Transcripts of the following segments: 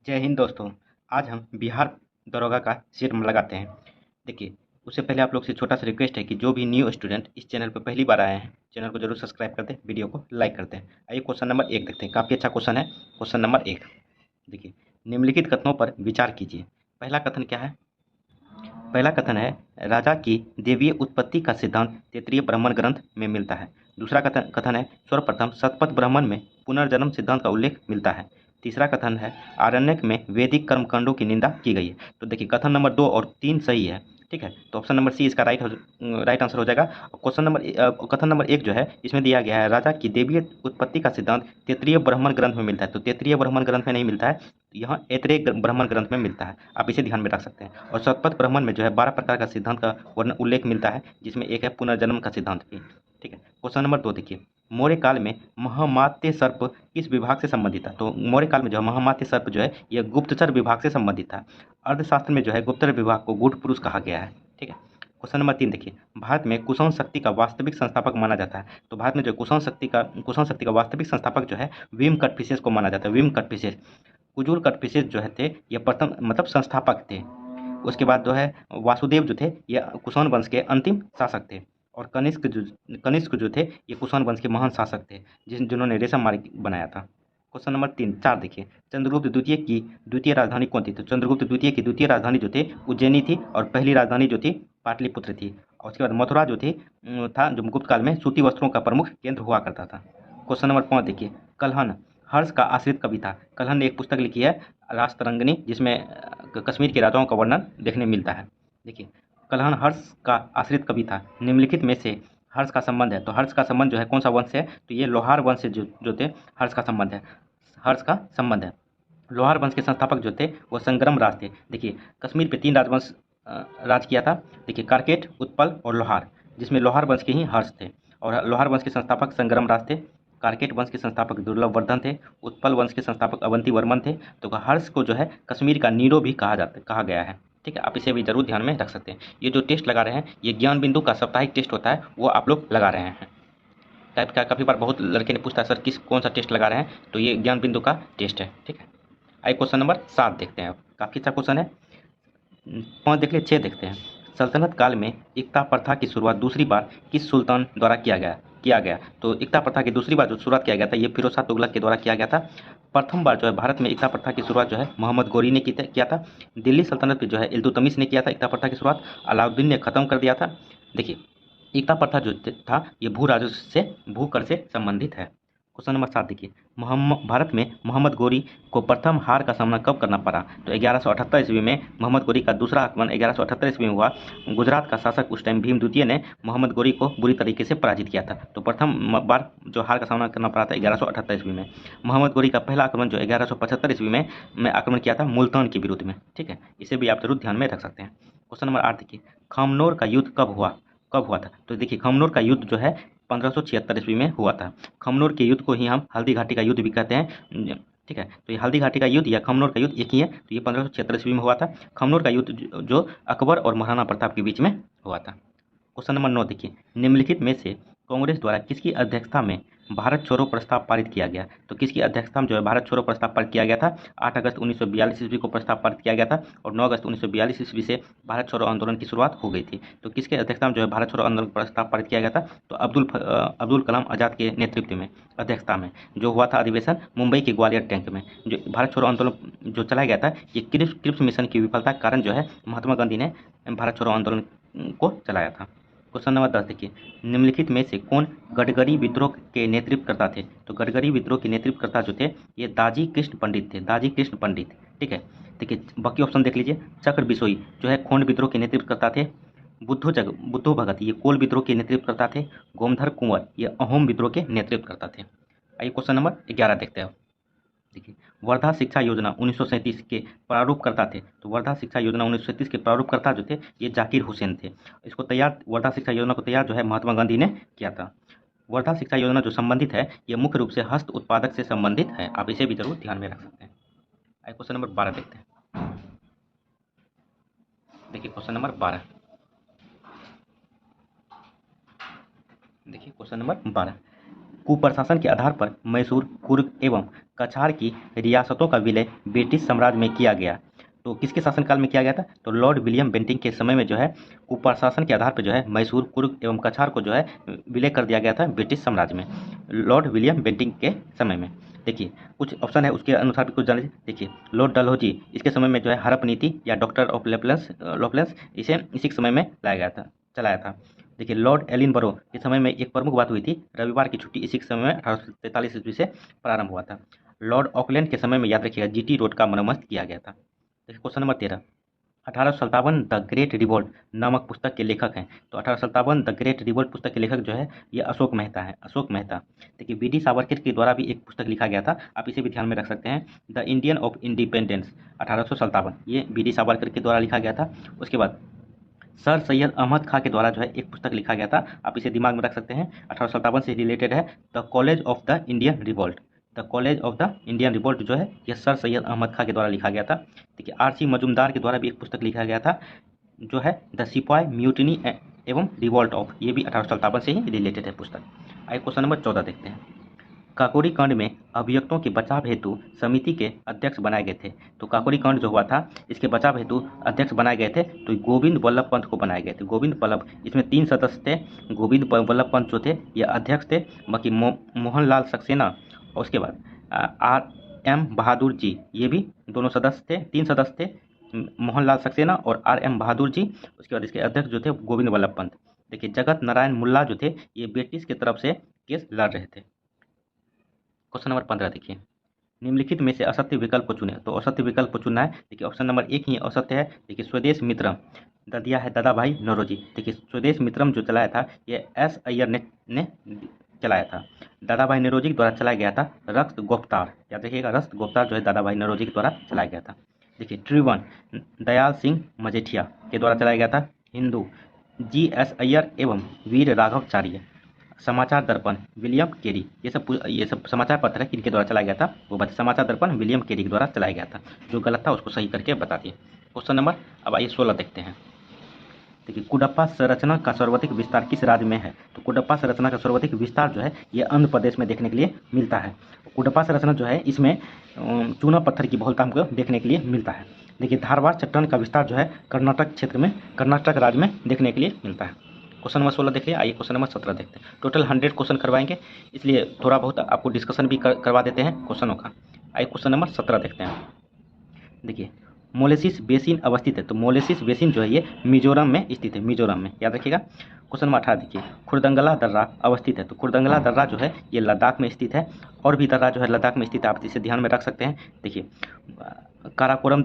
जय हिंद दोस्तों। आज हम बिहार दरोगा का सीट लगाते हैं। देखिए, उससे पहले आप लोग से छोटा सा रिक्वेस्ट है कि जो भी न्यू स्टूडेंट इस चैनल पर पहली बार आए हैं, चैनल को जरूर सब्सक्राइब कर दें, वीडियो को लाइक करते हैं। आइए क्वेश्चन नंबर 1 देखते हैं। काफ़ी अच्छा क्वेश्चन है। क्वेश्चन नंबर 1 देखिए, निम्नलिखित कथनों पर विचार कीजिए। पहला कथन क्या है? पहला कथन है, राजा की देवीय उत्पत्ति का सिद्धांत तैत्तिरीय ब्राह्मण ग्रंथ में मिलता है। दूसरा कथन है, सर्वप्रथम शतपथ ब्राह्मण में पुनर्जन्म सिद्धांत का उल्लेख मिलता है। तीसरा कथन है, आरण्यक में वैदिक कर्मकांडों की निंदा की गई है। तो देखिए, कथन नंबर 2 और 3 सही है। ठीक है, तो ऑप्शन नंबर सी इसका राइट आंसर हो जाएगा। कथन नंबर 1 जो है, इसमें दिया गया है, राजा की देवीय उत्पत्ति का सिद्धांत तैत्तिरीय ब्राह्मण ग्रंथ में मिलता है। तो तैत्तिरीय ब्राह्मण ग्रंथ में नहीं मिलता है, यहाँ ऐत्रेय ब्राह्मण ग्रंथ में मिलता है। आप इसे ध्यान में रख सकते हैं। और शतपथ ब्राह्मण में जो है 12 प्रकार का सिद्धांत का वर्ण उल्लेख मिलता है, जिसमें एक है पुनर्जन्म का सिद्धांत भी। ठीक है, क्वेश्चन नंबर 2 देखिए, मौर्य काल में महामात्य सर्प किस विभाग से संबंधित था? तो मौर्य काल में जो है महामात्य सर्प जो है यह गुप्तचर विभाग से संबंधित था। अर्थशास्त्र में जो है गुप्तचर विभाग को गूढ़ पुरुष कहा गया है। ठीक है, क्वेश्चन नंबर 3 देखिए, भारत में कुषाण शक्ति का वास्तविक संस्थापक माना जाता है। तो भारत में जो कुषाण शक्ति का वास्तविक संस्थापक जो है विम कटफिशेस को माना जाता है। विम कटफिशेस, कुजूर कटफिशेस जो है थे, ये प्रथम मतलब संस्थापक थे। उसके बाद जो है वासुदेव जो थे, ये कुषाण वंश के अंतिम शासक थे। और कनिष्क जो थे, ये कुषाण वंश के महान शासक थे, जिन्होंने रेशम मार्ग बनाया था। क्वेश्चन नंबर 4 देखिए, चंद्रगुप्त द्वितीय की द्वितीय राजधानी कौन थी? तो चंद्रगुप्त द्वितीय की द्वितीय राजधानी जो थी उज्जैनी थी, और पहली राजधानी जो थी पाटलिपुत्र थी। और उसके बाद मथुरा जो थी था, जो गुप्त काल में सूती वस्त्रों का प्रमुख केंद्र हुआ करता था। क्वेश्चन नंबर 5 देखिए, कल्हण हर्ष का आश्रित कवि था। कल्हण ने एक पुस्तक लिखी है, राजतरंगिणी, जिसमें कश्मीर के राजाओं का वर्णन देखने मिलता है। देखिए, कल्हण हर्ष का आश्रित कवि था। निम्नलिखित में से हर्ष का संबंध है, तो हर्ष का संबंध जो है कौन सा वंश है? तो ये लोहार वंश से जो थे, हर्ष का संबंध है। हर्ष का संबंध है। लोहार वंश के संस्थापक जो थे वो संग्राम राज थे। देखिए, कश्मीर पे 3 राजवंश राज किया था। देखिए, कारकेट, उत्पल और लोहार, जिसमें लोहार वंश के ही हर्ष थे। और लोहार वंश के संस्थापक संग्राम राज थे। कारकेट वंश के संस्थापक दुर्लभ वर्धन थे। उत्पल वंश के संस्थापक अवंती वर्मन थे। तो हर्ष को जो है कश्मीर का नीरो भी कहा गया है। ठीक है, आप इसे भी जरूर ध्यान में रख सकते हैं। ये जो टेस्ट लगा रहे हैं, ये ज्ञान बिंदु का साप्ताहिक टेस्ट होता है, वो आप लोग लगा रहे हैं। टाइप का काफ़ी बार बहुत लड़के ने पूछता है, सर कौन सा टेस्ट लगा रहे हैं? तो ये ज्ञान बिंदु का टेस्ट है। ठीक है, आइए क्वेश्चन नंबर 7 देखते हैं। काफ़ी अच्छा क्वेश्चन है। 5 देख लिए, 6 देखते हैं। सल्तनत काल में इक्ता प्रथा की शुरुआत दूसरी बार किस सुल्तान द्वारा किया गया? तो इक्ता प्रथा की दूसरी बार जो शुरुआत किया गया था, ये फिरोज शाह तुगलक के द्वारा किया गया था। प्रथम बार जो है भारत में इक्ता प्रथा की शुरुआत जो है मोहम्मद गौरी ने किया था। दिल्ली सल्तनत में जो है इल्तुतमिश ने किया था इक्ता प्रथा की शुरुआत। अलाउद्दीन ने खत्म कर दिया था। देखिए, एकता प्रथा जो था, ये भू राजस्व से, भू कर से संबंधित है। क्वेश्चन नंबर 7 देखिए, भारत में मोहम्मद गोरी को प्रथम हार का सामना कब करना पड़ा? तो 1178 ईस्वी में मोहम्मद गोरी का दूसरा आक्रमण 1178 ईस्वी में हुआ। गुजरात का शासक उस टाइम भीम द्वितीय ने मोहम्मद गोरी को बुरी तरीके से पराजित किया था। तो प्रथम बार जो हार का सामना करना पड़ा था 1178 ईस्वी में। मोहम्मद गोरी का पहला आक्रमण जो 1175 ईस्वी में आक्रमण किया था मुल्तान के विरुद्ध में। ठीक है, इसे भी आप जरूर ध्यान में रख सकते हैं। क्वेश्चन नंबर 8 देखिए, खामनोर का युद्ध कब हुआ था? तो देखिए, खमनोर का युद्ध जो है 1576 ईस्वी में हुआ था। खमनोर के युद्ध को ही हम हल्दी घाटी का युद्ध भी कहते हैं। ठीक है, तो ये हल्दी घाटी का युद्ध या खमनोर का युद्ध एक ही है। तो ये 1576 ईस्वी में हुआ था। खमनोर का युद्ध जो अकबर और महाराणा प्रताप के बीच में हुआ था। क्वेश्चन नंबर 9 देखिए, निम्नलिखित में से कांग्रेस द्वारा किसकी अध्यक्षता में भारत छोड़ो प्रस्ताव पारित किया गया? तो किसकी अध्यक्षता में जो है भारत छोड़ो प्रस्ताव पारित किया गया था? 8 अगस्त 1942 ईस्वी को प्रस्ताव पारित किया गया था, और 9 अगस्त 1942 ईस्वी से भारत छोड़ो आंदोलन की शुरुआत हो गई थी। तो किसके अध्यक्षता में जो है भारत छोड़ो आंदोलन प्रस्ताव पारित किया गया था? तो अब्दुल कलाम आज़ाद के नेतृत्व में, अध्यक्षता में जो हुआ था अधिवेशन मुंबई के ग्वालियर टैंक में। जो भारत छोड़ो आंदोलन जो चलाया गया था, ये क्रिप्स मिशन की विफलता के कारण जो है महात्मा गांधी ने भारत छोड़ो आंदोलन को चलाया था। क्वेश्चन नंबर 10 देखिए, निम्नलिखित में से कौन गडकरी विद्रोह के नेतृत्वकर्ता थे? तो गडकरी विद्रोह के नेतृत्वकर्ता जो थे, ये दाजी कृष्ण पंडित थे। दाजी कृष्ण पंडित। ठीक है, देखिए बाकी ऑप्शन देख लीजिए। चक्र बिसोई जो है खोंड विद्रोह के नेतृत्वकर्ता थे। बुद्धो भगत ये कोल विद्रोह के नेतृत्वकर्ता थे। गोमधर कुंवर ये अहोम विद्रोह के नेतृत्वकर्ता थे। आइए क्वेश्चन नंबर 11 देखते हैं। देखिए, वर्धा शिक्षा योजना 1937 के प्रारूपकर्ता थे। तो वर्धा शिक्षा योजना 1937 के प्रारूपकर्ता जो थे, ये जाकिर हुसैन थे। इसको तैयार, वर्धा शिक्षा योजना को तैयार जो है महात्मा गांधी ने किया था। वर्धा शिक्षा योजना जो संबंधित है, ये मुख्य रूप से हस्त उत्पादक से संबंधित है। आप इसे भी जरूर ध्यान में रख सकते हैं। आइए क्वेश्चन नंबर 12 देखते हैं। देखिए क्वेश्चन नंबर 12, देखिए क्वेश्चन नंबर 12, कुप्रशासन के आधार पर मैसूर, कुर्ग एवं कछार की रियासतों का विलय ब्रिटिश साम्राज्य में किया गया। तो किसके शासनकाल में किया गया था? तो लॉर्ड विलियम बेंटिंक के समय में जो है कुप्रशासन के आधार पर जो है मैसूर, कुर्ग एवं कछार को जो है विलय कर दिया गया था ब्रिटिश साम्राज्य में, लॉर्ड विलियम बेंटिंक के समय में। देखिए कुछ ऑप्शन है, उसके अनुसार भी कुछ जान लीजिए। देखिए लॉर्ड डलहौजी, इसके समय में जो है हड़प नीति या डॉक्टर ऑफ लॉपलेंस इसे इसी के समय में लाया गया था, चलाया था। देखिए लॉर्ड एलिनबरो के समय में एक प्रमुख बात हुई थी, रविवार की छुट्टी इसी के समय में 1843 ईस्वी से प्रारंभ हुआ था। लॉर्ड ऑकलैंड के समय में याद रखिएगा जीटी रोड का मरम्मत किया गया था। देखिए question number 13, 1857 the great revolt नामक पुस्तक के लेखक हैं। तो 1857 द ग्रेट रिवोल्ट पुस्तक के लेखक जो है ये अशोक मेहता है, अशोक मेहता। देखिए बीडी सावरकर के द्वारा भी एक पुस्तक लिखा गया था, आप इसे भी ध्यान में रख सकते हैं, द इंडियन ऑफ इंडिपेंडेंस 1857, ये बीडी सावरकर के द्वारा लिखा गया था। उसके बाद सर सैयद अहमद खां के द्वारा जो है एक पुस्तक लिखा गया था, आप इसे दिमाग में रख सकते हैं, 1857 से रिलेटेड है, the college of the Indian revolt. The college of the Indian revolt जो है यह सर सैयद अहमद खां के द्वारा लिखा गया था। देखिए आर.सी. मजूमदार के द्वारा भी एक पुस्तक लिखा गया था जो है द सिपाही म्यूटिनी एवं रिवोल्ट ऑफ, ये भी 1857 से ही रिलेटेड है पुस्तक। आइए क्वेश्चन नंबर 14 देखते हैं। काकोरी कांड में अभियुक्तों के बचाव हेतु समिति के अध्यक्ष बनाए गए थे। तो काकोरी कांड जो हुआ था इसके बचाव हेतु अध्यक्ष बनाए गए थे, तो गोविंद वल्लभ पंत को बनाए गए थे। गोविंद वल्लभ, इसमें 3 सदस्य थे, गोविंद वल्लभ पंत जो थे ये अध्यक्ष थे, बाकी मोहनलाल सक्सेना और उसके बाद R.M. बहादुर जी, ये भी दोनों सदस्य थे, 3 सदस्य थे, मोहनलाल सक्सेना और R.M. बहादुर जी। उसके बाद इसके अध्यक्ष जो थे गोविंद वल्लभ पंत। देखिए जगत नारायण मुल्ला जो थे ये ब्रिटिश की तरफ से केस लड़ रहे थे। क्वेश्चन नंबर 15 देखिए, निम्नलिखित में से असत्य विकल्प को चुने। तो असत्य विकल्प को चुनना है। देखिए ऑप्शन नंबर 1 ही असत्य है। देखिए स्वदेश मित्रम दिया है दादा भाई नौरोजी। देखिए स्वदेश मित्रम जो चलाया था ये एस अय्यर ने चलाया था, दादा भाई नौरोजी के द्वारा चलाया गया था। रक्त गुप्तार, याद रखिएगा, रक्त गुप्तार जो है दादा भाई नौरोजी के द्वारा चलाया गया था। देखिए ट्रिवन दयाल सिंह मजेठिया के द्वारा चलाया गया था। हिंदू G.S. अय्यर एवं वीर राघवचार्य। समाचार दर्पण विलियम केरी, ये सब समाचार पत्र है किनके द्वारा चलाया गया था वो बता। समाचार दर्पण विलियम केरी के द्वारा चलाया गया था, जो गलत था उसको सही करके बता दिए। क्वेश्चन नंबर अब आइए 16 देखते हैं। देखिए कुडप्पा संरचना का सर्वाधिक विस्तार किस राज्य में है? तो कुडप्पा संरचना का सर्वाधिक विस्तार जो है ये आंध्र प्रदेश में देखने के लिए मिलता है। कुडप्पा संरचना जो है इसमें चूना पत्थर की बहुलता हमको देखने के लिए मिलता है। देखिए धारवाड़ चट्टान का विस्तार जो है कर्नाटक क्षेत्र में, कर्नाटक राज्य में देखने के लिए मिलता है। क्वेश्चन नंबर 16 देखिए। आइए क्वेश्चन नंबर 17 देखते हैं। टोटल 100 क्वेश्चन करवाएंगे, इसलिए थोड़ा बहुत आपको डिस्कशन भी करवा देते हैं क्वेश्चनों का। आइए क्वेश्चन नंबर 17 देखते हैं। देखिए मोलेसिस बेसिन अवस्थित है। तो मोलेसिस बेसिन जो है ये मिजोरम में स्थित है, मिजोरम में, याद रखिएगा। क्वेश्चन नंबर 18 देखिए, खुरदंगला दर्रा अवस्थित है। तो खुरदंगला दर्रा जो है ये लद्दाख में स्थित है, और भी दर्रा जो है लद्दाख में स्थित है, आप इसे ध्यान में रख सकते हैं। देखिए काराकोरम,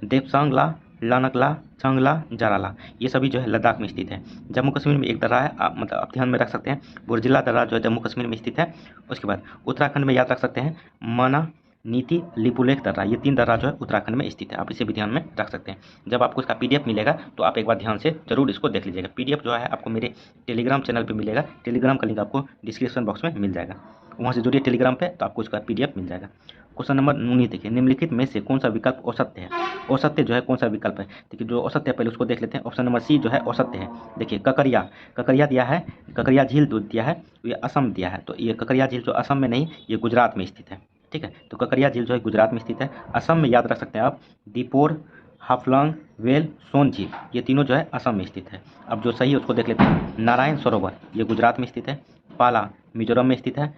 देपसांगला, लानकला, चंगला, जाराला, ये सभी जो है लद्दाख में स्थित है। जम्मू कश्मीर में एक दर्रा है, आप ध्यान में रख सकते हैं, बुर्जिला दर्रा जो है जम्मू कश्मीर में स्थित है। उसके बाद उत्तराखंड में याद रख सकते हैं मना, नीति, लिपुलेख दर्रा, ये 3 दर्रा जो है उत्तराखंड में स्थित है, आप इसे भी ध्यान में रख सकते हैं। जब आपको इसका PDF मिलेगा तो आप एक बार ध्यान से जरूर इसको देख लीजिएगा। PDF जो है आपको मेरे टेलीग्राम चैनल पे मिलेगा, टेलीग्राम का लिंक आपको डिस्क्रिप्शन बॉक्स में मिल जाएगा, वहाँ से जुड़िए टेलीग्राम पे, तो आपको इसका PDF मिल जाएगा। क्वेश्चन नंबर 19 देखिए, निम्नलिखित में से कौन सा विकल्प औसत्य है? औसत्य जो है कौन सा विकल्प है? देखिए जो औसत्य है पहले उसको देख लेते हैं। ऑप्शन नंबर सी जो है औसत्य है। देखिए ककरिया दिया है, ककरिया झील दिया है, ये असम दिया है। तो ये ककरिया झील जो असम में नहीं, ये गुजरात में स्थित है, ठीक है। तो ककरिया झील जो है गुजरात में स्थित है। असम में याद रख सकते हैं आप दीपोर, हाफलंग, वेल, सोन झील, ये तीनों जो है असम में स्थित है। अब जो सही है उसको देख लेते हैं। नारायण सरोवर ये गुजरात में स्थित है, पाला मिजोरम में स्थित है,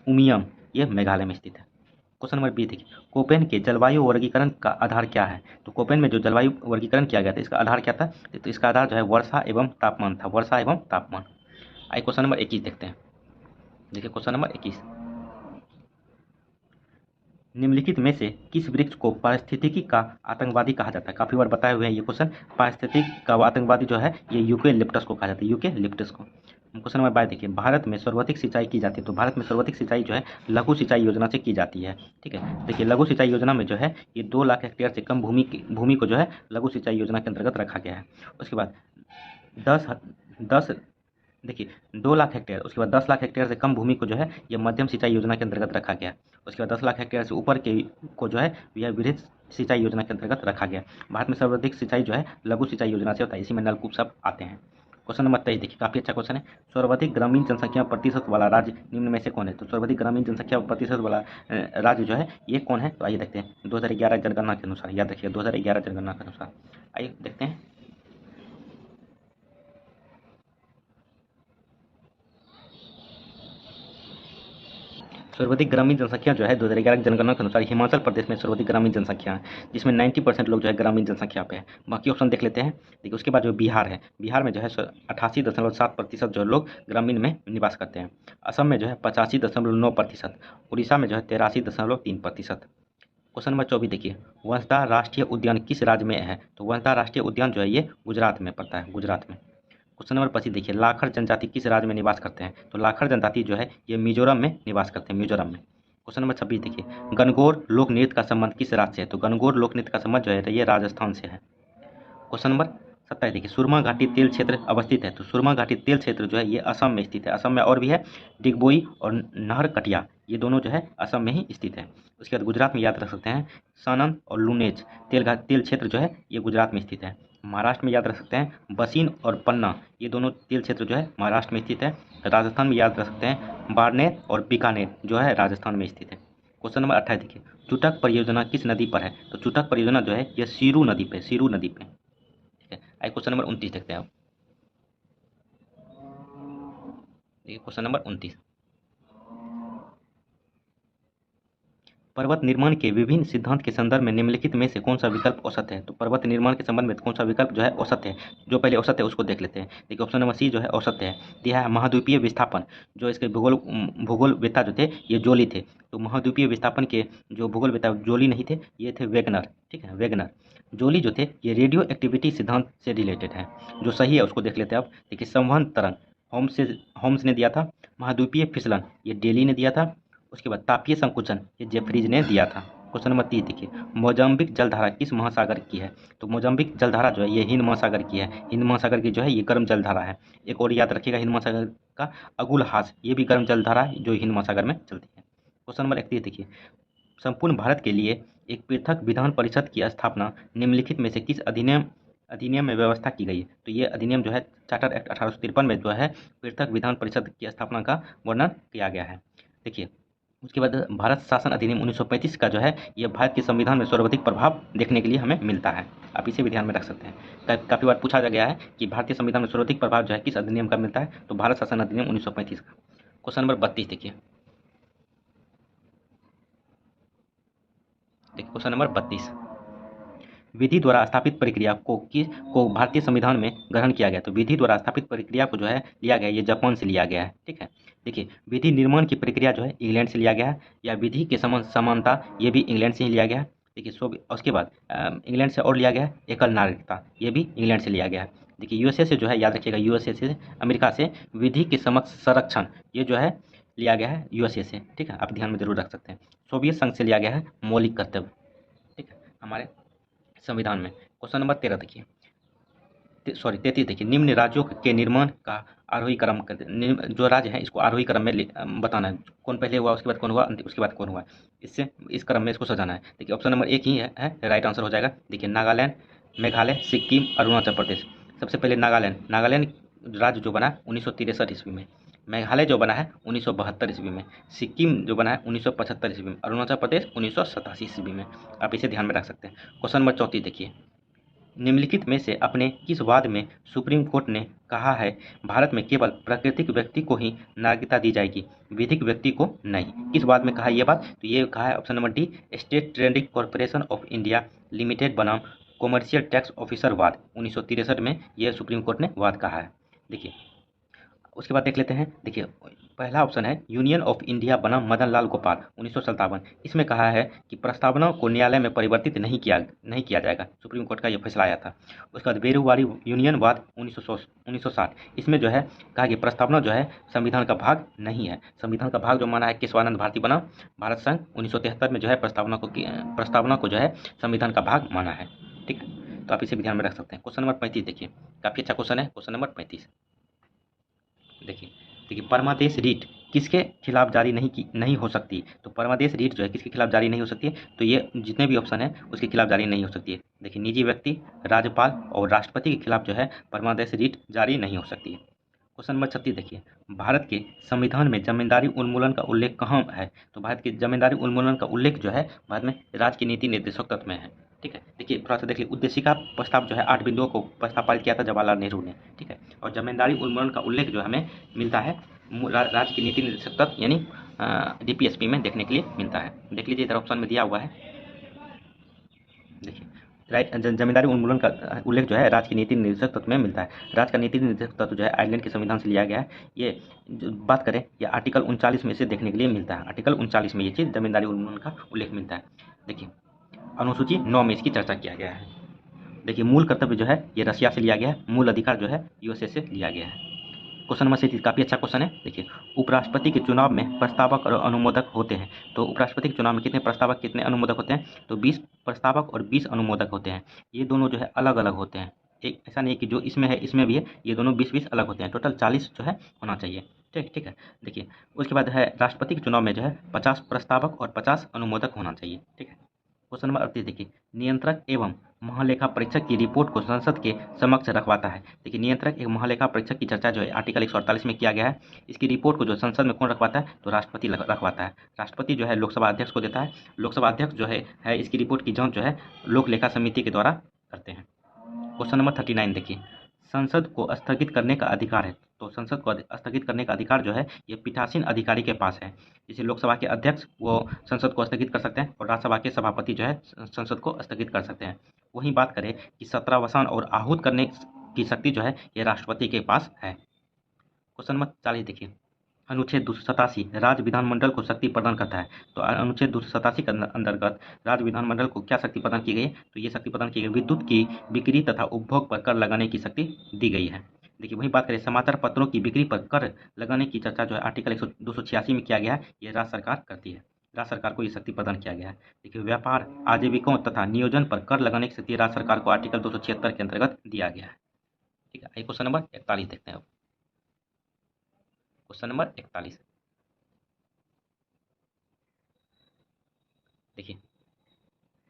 उमियम ये मेघालय में स्थित है। क्वेश्चन नंबर 20 देखिए, कोपेन के जलवायु वर्गीकरण का आधार क्या है? तो कोपेन में जो जलवायु वर्गीकरण किया गया था इसका आधार क्या था? तो इसका आधार जो है वर्षा एवं तापमान था, वर्षा एवं तापमान। आइए क्वेश्चन नंबर 21 देखते हैं। देखिए क्वेश्चन नंबर 21, निम्नलिखित में से किस वृक्ष को पारिस्थितिकी का आतंकवादी कहा जाता है? काफी बार बताए हुए हैं ये क्वेश्चन। पारिस्थितिकी का आतंकवादी जो है ये यूकेलिप्टस को कहा जाता है, यूकेलिप्टस को। क्वेश्चन नंबर 22 देखिए, भारत में सर्वाधिक सिंचाई की जाती है। तो भारत में सर्वाधिक सिंचाई जो है लघु सिंचाई योजना से की जाती है, ठीक है। देखिए लघु सिंचाई योजना में जो है ये 2 लाख हेक्टेयर से कम भूमि को जो है लघु सिंचाई योजना के अंतर्गत रखा गया है। उसके बाद 10 देखिए 2 लाख हेक्टेयर, उसके बाद 10 लाख हेक्टेयर से कम भूमि को जो है ये मध्यम सिंचाई योजना के अंतर्गत रखा गया। उसके बाद 10 लाख हेक्टेयर से ऊपर के को जो है यह वृहद सिंचाई योजना के अंतर्गत रखा गया। भारत में सर्वाधिक सिंचाई जो है लघु सिंचाई योजना से होता है, इसी में नलकूप सब आते हैं। क्वेश्चन नंबर 23 देखिए, काफ़ी अच्छा क्वेश्चन है। सर्वाधिक ग्रामीण जनसंख्या प्रतिशत वाला राज्य निम्न में से कौन है? तो सर्वाधिक ग्रामीण जनसंख्या प्रतिशत वाला राज्य जो है ये कौन है? तो आइए देखते हैं। 2011 जनगणना के अनुसार, याद रखिए 2011 जनगणना के अनुसार, आइए देखते हैं। सर्वाधिक ग्रामीण जनसंख्या जो है 2011 की जनगणना के अनुसार हिमाचल प्रदेश में सर्वाधिक ग्रामीण जनसंख्या है, जिसमें 90% लोग जो है ग्रामीण जनसंख्या पे है। बाकी ऑप्शन देख लेते हैं। देखिए उसके बाद जो बिहार है, बिहार में जो है 88.7% जो लोग ग्रामीण में निवास करते हैं। असम में जो है 85.9%। उड़ीसा में जो है 83.3%। क्वेश्चन नंबर 24 देखिए, वंसदा राष्ट्रीय उद्यान किस राज्य में है? तो वंसदा राष्ट्रीय उद्यान जो है ये गुजरात में पड़ता है, गुजरात में। क्वेश्चन नंबर 25 देखिए, लाखर जनजाति किस राज्य में निवास करते हैं? तो लाखर जनजाति जो है ये मिजोरम में निवास करते हैं, मिजोरम में। क्वेश्चन नंबर 26 देखिए, गणगौर लोक नृत्य का संबंध किस राज्य से है? तो गणगौर लोक नृत्य का संबंध जो है ये राजस्थान से है। क्वेश्चन नंबर 27 देखिए, सुरमा घाटी तेल क्षेत्र अवस्थित है? तो सुरमा घाटी तेल क्षेत्र जो है ये असम में स्थित है। असम में और भी है, डिगबोई और नहरकटिया, ये दोनों जो है असम में ही स्थित है। उसके बाद गुजरात में याद रख सकते हैं, सानंद और लुनेज तेल क्षेत्र जो है ये गुजरात में स्थित है। महाराष्ट्र में याद रख सकते हैं, बसीन और पन्ना, ये दोनों तेल क्षेत्र जो है महाराष्ट्र में स्थित है। राजस्थान में याद रख सकते हैं, बाड़मेर और बीकानेर जो है राजस्थान में स्थित है। क्वेश्चन नंबर 28 देखिए, चुटक परियोजना किस नदी पर है? तो चुटक परियोजना जो है ये सीरू नदी पे, सीरू नदी पे। आइए क्वेश्चन नंबर 29 देखते हैं आप। देखिए क्वेश्चन नंबर 29, पर्वत निर्माण के विभिन्न सिद्धांत के संदर्भ में निम्नलिखित में से कौन सा विकल्प औसत है? तो पर्वत निर्माण के संबंध में कौन सा विकल्प जो है औसत है? जो पहले औसत है उसको देख लेते हैं। देखिए ऑप्शन नंबर सी जो है औसत है, दिया है महाद्वीपीय विस्थापन। जो इसके भूगोलवेत्ता जो थे ये जोली थे। तो महाद्वीपीय विस्थापन के जो भूगोलवेत्ता जोली नहीं थे, ये थे वेगनर। ठीक है, वेगनर। जोली जो थे ये रेडियो एक्टिविटी सिद्धांत से रिलेटेड है। जो सही है उसको देख लेते हैं आप। देखिए संवहन तरंग होम्स ने दिया था। महाद्वीपीय फिसलन ये डेली ने दिया था। उसके बाद तापीय संकुचन ये जेफ्रीज ने दिया था। क्वेश्चन नंबर 30 देखिए, मोजाम्बिक जलधारा किस महासागर की है? तो मोजाम्बिक जलधारा जो है ये हिंद महासागर की है। हिंद महासागर की जो है ये गर्म जलधारा है। एक और याद रखिएगा हिंद महासागर का, अगुलहास, ये भी गर्म जलधारा है जो हिंद महासागर में चलती है। क्वेश्चन नंबर 31 देखिए, संपूर्ण भारत के लिए एक पृथक विधान परिषद की स्थापना निम्नलिखित में से किस अधिनियम में व्यवस्था की गई है? तो ये अधिनियम जो है चार्टर एक्ट 1853 में जो है पृथक विधान परिषद की स्थापना का वर्णन किया गया है। देखिए उसके बाद भारत शासन अधिनियम 1935 का जो है ये भारत के संविधान में सर्वाधिक प्रभाव देखने के लिए हमें मिलता है। आप इसे भी ध्यान में रख सकते हैं। काफ़ी बार पूछा गया है कि भारतीय संविधान में सर्वाधिक प्रभाव जो है किस अधिनियम का मिलता है? तो भारत शासन अधिनियम 1935 का। क्वेश्चन नंबर 32 देखिए, क्वेश्चन नंबर 32, विधि द्वारा स्थापित प्रक्रिया को भारतीय संविधान में ग्रहण किया गया। तो विधि द्वारा स्थापित प्रक्रिया को जो है लिया गया, ये जापान से लिया गया है। ठीक है, देखिए विधि निर्माण की प्रक्रिया जो है इंग्लैंड से लिया गया है, या विधि के समानता ये भी इंग्लैंड से ही लिया गया है। देखिए उसके बाद इंग्लैंड से और लिया गया है एकल नागरिकता, ये भी इंग्लैंड से लिया गया है। देखिए यूएसए से जो है, याद रखिएगा यूएसए से, अमेरिका से विधि के समक्ष संरक्षण ये जो है लिया गया है यूएसए से। ठीक है, आप ध्यान में जरूर रख सकते हैं। सोवियत संघ से लिया गया है मौलिक कर्तव्य। ठीक है, हमारे संविधान में। क्वेश्चन नंबर 13 देखिए, 33 देखिए, निम्न राज्यों के निर्माण का आरोही क्रम जो राज्य है इसको आरोही क्रम में बताना है। कौन पहले हुआ, उसके बाद कौन हुआ, उसके बाद कौन हुआ, इससे इस क्रम में इसको सजाना है। देखिए ऑप्शन नंबर एक ही है राइट आंसर हो जाएगा। देखिए नागालैंड, मेघालय, सिक्किम, अरुणाचल प्रदेश। सबसे पहले नागालैंड राज्य जो बना 1963 ईस्वी में। मेघालय जो बना है 1972 ईस्वी में। सिक्किम जो बना है 1975 ईस्वी में। अरुणाचल प्रदेश 1987 ईस्वी में। आप इसे ध्यान में रख सकते हैं। क्वेश्चन नंबर 34 देखिए, निम्नलिखित में से अपने किस वाद में सुप्रीम कोर्ट ने कहा है भारत में केवल प्राकृतिक व्यक्ति को ही नागरिकता दी जाएगी, विधिक व्यक्ति को नहीं? किस वाद में कहा है ये बात? तो ये कहा है option number D, state trading corporation of India limited बनाम कॉमर्शियल टैक्स ऑफिसर वाद 1963 में ये सुप्रीम कोर्ट ने वाद कहा है। देखिए उसके बाद देख लेते हैं। देखिए पहला ऑप्शन है यूनियन ऑफ इंडिया बनाम मदन लाल गोपाल 1957। इसमें कहा है कि प्रस्तावना को न्यायालय में परिवर्तित नहीं किया जाएगा। सुप्रीम कोर्ट का यह फैसला आया था। उसके बाद बेरुवाड़ी यूनियन वाद 1960। इसमें जो है कहा कि प्रस्तावना जो है संविधान का भाग नहीं है। संविधान का भाग जो माना है केशवानंद भारती बनाम भारत संघ 1973 में जो है प्रस्तावना को जो है संविधान का भाग माना है। ठीक है, तो आप इसे भी ध्यान में रख सकते हैं। क्वेश्चन नंबर 35 देखिए, काफ़ी अच्छा क्वेश्चन है। क्वेश्चन नंबर 35 देखिए, परमादेश रीट किसके खिलाफ जारी नहीं हो सकती। तो परमादेश रीट जो है किसके खिलाफ जारी नहीं हो सकती है, तो ये जितने भी ऑप्शन है उसके खिलाफ जारी नहीं हो सकती है। देखिए, निजी व्यक्ति, राज्यपाल और राष्ट्रपति के खिलाफ जो है परमादेश रीट जारी नहीं हो सकती है। क्वेश्चन नंबर 36 देखिए, भारत के संविधान में जमींदारी उन्मूलन का उल्लेख कहाँ है। तो भारत के जमींदारी उन्मूलन का उल्लेख जो है भारत में राज्य की नीति निर्देशक तत्व में है। ठीक है, देखिए थोड़ा सा देखिए, उद्देशिका प्रस्ताव जो है 8 बिंदुओं को प्रस्ताव पारित किया था जवाहरलाल नेहरू ने। ठीक है, और जमींदारी उन्मूलन का उल्लेख जो हमें मिलता है राज्य की नीति निर्देशक तत्व यानी डीपीएसपी में देखने के लिए मिलता है। देख लीजिए, इधर ऑप्शन में दिया हुआ है। देखिए, जमींदारी उन्मूलन का उल्लेख जो है राज्य की नीति निर्देशक तत्व में मिलता है। राज्य का नीति निर्देशक तत्व जो है आयरलैंड के संविधान से लिया गया है। ये जो बात करें, ये आर्टिकल 39 में से देखने के लिए मिलता है। आर्टिकल 39 में ये चीज़ जमींदारी उन्मूलन का उल्लेख मिलता है। देखिए, अनुसूची 9 में इसकी चर्चा किया गया है। देखिए, मूल कर्तव्य जो है ये रसिया से लिया गया है, मूल अधिकार जो है यूएसए से लिया गया है। क्वेश्चन नंबर 37 काफ़ी अच्छा क्वेश्चन है। देखिए, उपराष्ट्रपति के चुनाव में प्रस्तावक और अनुमोदक होते हैं। तो उपराष्ट्रपति के चुनाव में कितने प्रस्तावक कितने अनुमोदक होते हैं, तो 20 प्रस्तावक और 20 अनुमोदक होते हैं। ये दोनों जो है अलग अलग होते हैं, एक ऐसा नहीं कि जो इसमें है इसमें भी है, ये दोनों 20-20 अलग होते हैं। टोटल 40 जो है होना चाहिए। ठीक है। देखिए, उसके बाद है राष्ट्रपति के चुनाव में जो है 50 प्रस्तावक और 50 अनुमोदक होना चाहिए। ठीक है। क्वेश्चन नंबर 38 देखिए, नियंत्रक एवं महालेखा परीक्षक की रिपोर्ट को संसद के समक्ष रखवाता है। देखिए, नियंत्रक एवं महालेखा परीक्षक की चर्चा जो है आर्टिकल 148 में किया गया है। इसकी रिपोर्ट को जो संसद में कौन रखवाता है, तो राष्ट्रपति रखवाता है। राष्ट्रपति जो है लोकसभा अध्यक्ष को देता है। लोकसभा अध्यक्ष जो है इसकी रिपोर्ट की जांच जो है लोक लेखा समिति के द्वारा करते हैं। क्वेश्चन नंबर 39 देखिए, संसद को स्थगित करने का अधिकार है। तो संसद को स्थगित करने का अधिकार जो है ये पीठासीन अधिकारी के पास है। जैसे लोकसभा के अध्यक्ष वो संसद को स्थगित कर सकते हैं और राज्यसभा के सभापति जो है संसद को स्थगित कर सकते हैं। वहीं बात करें कि सत्रावसान और आहूत करने की शक्ति जो है ये राष्ट्रपति के पास है। क्वेश्चन नंबर 40 देखिए, अनुच्छेद 287 राज्य विधानमंडल को शक्ति प्रदान करता है। तो अनुच्छेद 287 के अंतर्गत राज्य विधानमंडल को क्या शक्ति प्रदान की गई है, तो ये शक्ति प्रदान की गई विद्युत की बिक्री तथा उपभोग पर कर लगाने की शक्ति दी गई है। देखिए, वहीं बात करें समाचार पत्रों की बिक्री पर कर लगाने की चर्चा जो है आर्टिकल 286 में किया गया है, ये राज्य सरकार करती है। राज्य सरकार को ये शक्ति प्रदान किया गया है। देखिए, व्यापार आजीविकाओं तथा नियोजन पर कर लगाने की शक्ति राज्य सरकार को आर्टिकल 276 के अंतर्गत दिया गया है। ठीक है, आइए क्वेश्चन नंबर 41 देखते हैं। क्वेश्चन नंबर 41 देखिए,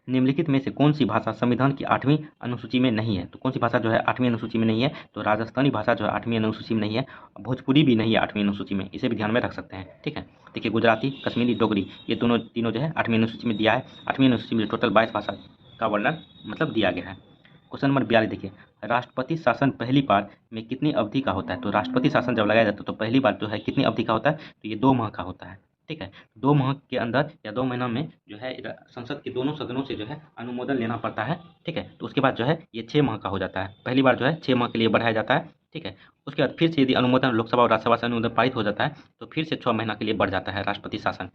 निम्नलिखित में से कौन सी भाषा संविधान की 8वीं अनुसूची में नहीं है। तो कौन सी भाषा जो है 8वीं अनुसूची में नहीं है, तो राजस्थानी भाषा जो है 8वीं अनुसूची में नहीं है। भोजपुरी भी नहीं है 8वीं अनुसूची में, इसे भी ध्यान में रख सकते हैं। ठीक है। देखिए, गुजराती, कश्मीरी, डोगरी ये तीनों जो है 8वीं अनुसूची में दिया है। 8वीं अनुसूची में टोटल 22 भाषा का वर्णन मतलब दिया गया है। क्वेश्चन नंबर 42 देखिए, राष्ट्रपति शासन पहली बार में कितनी अवधि का होता है। तो राष्ट्रपति शासन जब लगाया जाता है तो पहली बार जो है कितनी अवधि का होता है, तो ये 2 माह का होता है। ठीक है, 2 माह के अंदर या 2 महीना में जो है संसद के दोनों सदनों से जो है अनुमोदन लेना पड़ता है। ठीक है, तो उसके बाद जो है ये 6 माह का हो जाता है। पहली बार जो है 6 माह के लिए बढ़ाया जाता है। ठीक है, उसके बाद फिर से यदि अनुमोदन लोकसभा और राज्यसभा से अनुमोदन पारित हो जाता है तो फिर से 6 महीना के लिए बढ़ जाता है राष्ट्रपति शासन।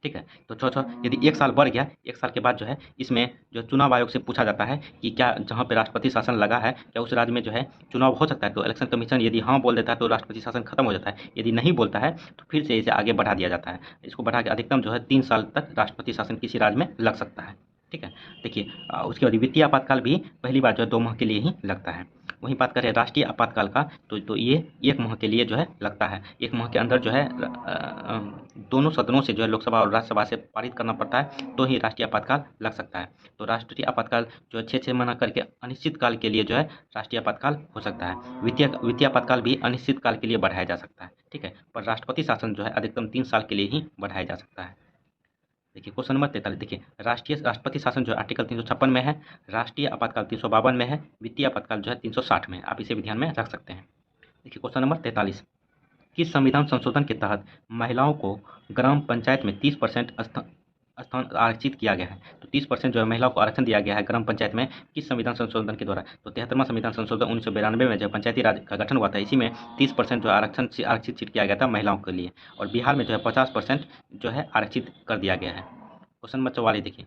ठीक है, तो यदि 1 साल बढ़ गया, 1 साल के बाद जो है इसमें जो चुनाव आयोग से पूछा जाता है कि क्या जहाँ पे राष्ट्रपति शासन लगा है क्या उस राज्य में जो है चुनाव हो सकता है। तो इलेक्शन कमीशन यदि हाँ बोल देता है तो राष्ट्रपति शासन खत्म हो जाता है। यदि नहीं बोलता है तो फिर से इसे आगे बढ़ा दिया जाता है। इसको बढ़ा के अधिकतम जो है 3 साल तक राष्ट्रपति शासन किसी राज्य में लग सकता है। ठीक है, देखिए उसके बाद वित्तीय आपातकाल भी पहली बार जो है 2 माह के लिए ही लगता है। वहीं बात करें राष्ट्रीय आपातकाल का तो ये 1 माह के लिए जो है लगता है। 1 माह के अंदर जो है दोनों सदनों से जो है लोकसभा और राज्यसभा से पारित करना पड़ता है तो ही राष्ट्रीय आपातकाल लग सकता है। तो राष्ट्रीय आपातकाल जो है 6-6 महीना करके अनिश्चित काल के लिए जो है राष्ट्रीय आपातकाल हो सकता है। वित्तीय आपातकाल भी अनिश्चित काल के लिए बढ़ाया जा सकता है। ठीक है, पर राष्ट्रपति शासन जो है अधिकतम 3 साल के लिए ही बढ़ाया जा सकता है। देखिए, क्वेश्चन नंबर 43 देखिए, राष्ट्रपति शासन जो है आर्टिकल 356 में है, राष्ट्रीय आपातकाल 352 में है, वित्तीय आपातकाल जो है 360 में है। आप इसे भी ध्यान में रख सकते हैं। देखिए, क्वेश्चन नंबर 43, किस संविधान संशोधन के तहत महिलाओं को ग्राम पंचायत में 30% स्थान आरक्षित किया गया है। तो 30% जो है महिलाओं को आरक्षण दिया गया है ग्राम पंचायत में किस संविधान संशोधन के द्वारा। तो 73वां संविधान संशोधन 1992 में जब पंचायती राज का गठन हुआ था इसी में 30% जो आरक्षण से आरक्षित सीट किया गया था महिलाओं के लिए। और बिहार में जो है 50% जो है आरक्षित कर दिया गया है। क्वेश्चन नंबर 44 देखिए,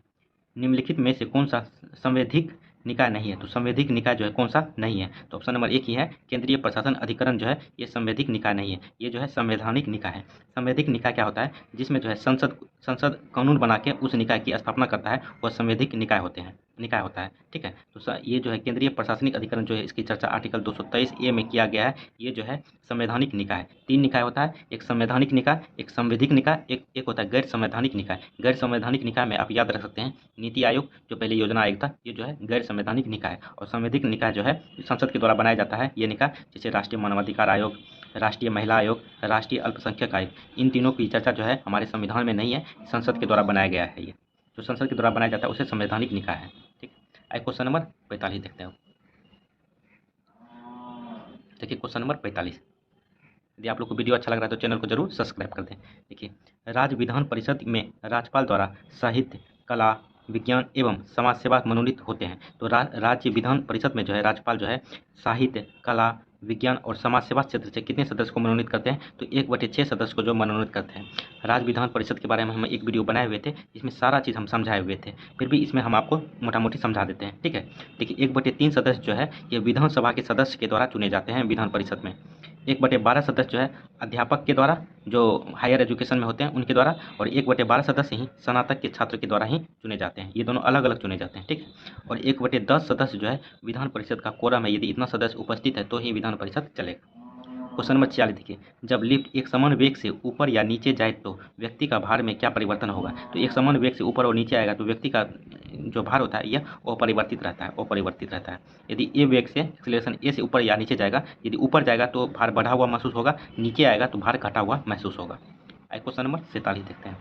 निम्नलिखित में से कौन सा संवैधानिक निकाय नहीं है। तो संवैधानिक निकाय जो है कौन सा नहीं है, तो ऑप्शन नंबर 1 ही है, केंद्रीय प्रशासन अधिकरण जो है ये संवैधानिक निकाय नहीं है, ये जो है संवैधानिक निकाय है। संवैधानिक निकाय क्या होता है, जिसमें जो है संसद कानून बना के उस निकाय की स्थापना करता है, वह संवैधानिक निकाय होते हैं। निकाय होता है। ठीक है, तो ये जो है केंद्रीय प्रशासनिक अधिकरण जो है, इसकी चर्चा आर्टिकल 223A में किया गया है। ये जो है संवैधानिक निकाय, 3 निकाय होता है, एक संवैधानिक निकाय, एक संविधिक निकाय, एक होता है गैर संवैधानिक निकाय। गैर संवैधानिक निकाय में आप याद रख सकते हैं नीति आयोग, जो पहले योजना आयोग था, ये जो है गैर संवैधानिक निकाय। और संविधिक निकाय जो है संसद के द्वारा बनाया जाता है ये निकाय, जैसे राष्ट्रीय मानवाधिकार आयोग, राष्ट्रीय महिला आयोग, राष्ट्रीय अल्पसंख्यक आयोग। इन तीनों की चर्चा जो है हमारे संविधान में नहीं है, संसद के द्वारा बनाया गया है। ये जो संसद के द्वारा बनाया जाता है उसे संवैधानिक निकाय है। ठीक, क्वेश्चन नंबर 45 देखते हैं। देखिए क्वेश्चन नंबर 45, यदि आप लोग को वीडियो अच्छा लग रहा है तो चैनल को जरूर सब्सक्राइब कर दें। देखिए, राज्य विधान परिषद में राज्यपाल द्वारा साहित्य, कला, विज्ञान एवं समाज सेवा मनोनीत होते हैं। तो राज्य विधान परिषद में जो है राज्यपाल जो है साहित्य, कला, विज्ञान और समाज सेवा क्षेत्र से कितने सदस्य को मनोनीत करते हैं? तो 1/6 सदस्य को जो मनोनीत करते हैं। राज्य विधान परिषद के बारे में हम एक वीडियो बनाए हुए थे, इसमें सारा चीज़ हम समझाए हुए थे, फिर भी इसमें हम आपको मोटा मोटी समझा देते हैं। ठीक है, देखिए 1/3 सदस्य जो है ये विधानसभा के सदस्य के द्वारा चुने जाते हैं विधान परिषद में। 1/12 सदस्य जो है अध्यापक के द्वारा, जो हायर एजुकेशन में होते हैं उनके द्वारा, और 1/12 सदस्य ही स्नातक के छात्र के द्वारा ही चुने जाते हैं। ये दोनों अलग अलग चुने जाते हैं। ठीक है, और 1/10 सदस्य जो है विधान परिषद का कोरम है, यदि इतना सदस्य उपस्थित है तो ही विधान परिषद चलेगा। क्वेश्चन नंबर 46 देखिए, जब लिफ्ट एक समान वेग से ऊपर या नीचे जाए तो व्यक्ति का भार में क्या परिवर्तन होगा? तो एक समान वेग से ऊपर और नीचे आएगा तो व्यक्ति का जो भार होता है यह अपरिवर्तित रहता है, अपरिवर्तित रहता है। यदि ए वेग से एक्सेलरेशन ए से ऊपर या नीचे जाएगा, यदि ऊपर जाएगा तो भार बढ़ा हुआ महसूस होगा, नीचे आएगा तो भार घटा हुआ महसूस होगा। क्वेश्चन नंबर 47 देखते हैं।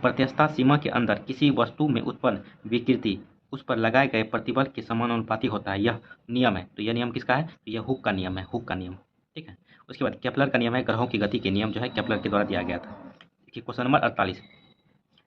प्रत्यक्षता सीमा के अंदर किसी वस्तु में उत्पन्न विकृति उस पर लगाए गए प्रतिबल के समानुपाती होता है, यह नियम है। तो यह नियम किसका है? तो यह हुक का नियम है, हुक का नियम। ठीक है, उसके बाद केपलर का नियम है, ग्रहों की गति के नियम जो है केपलर के द्वारा दिया गया था। देखिए क्वेश्चन नंबर 48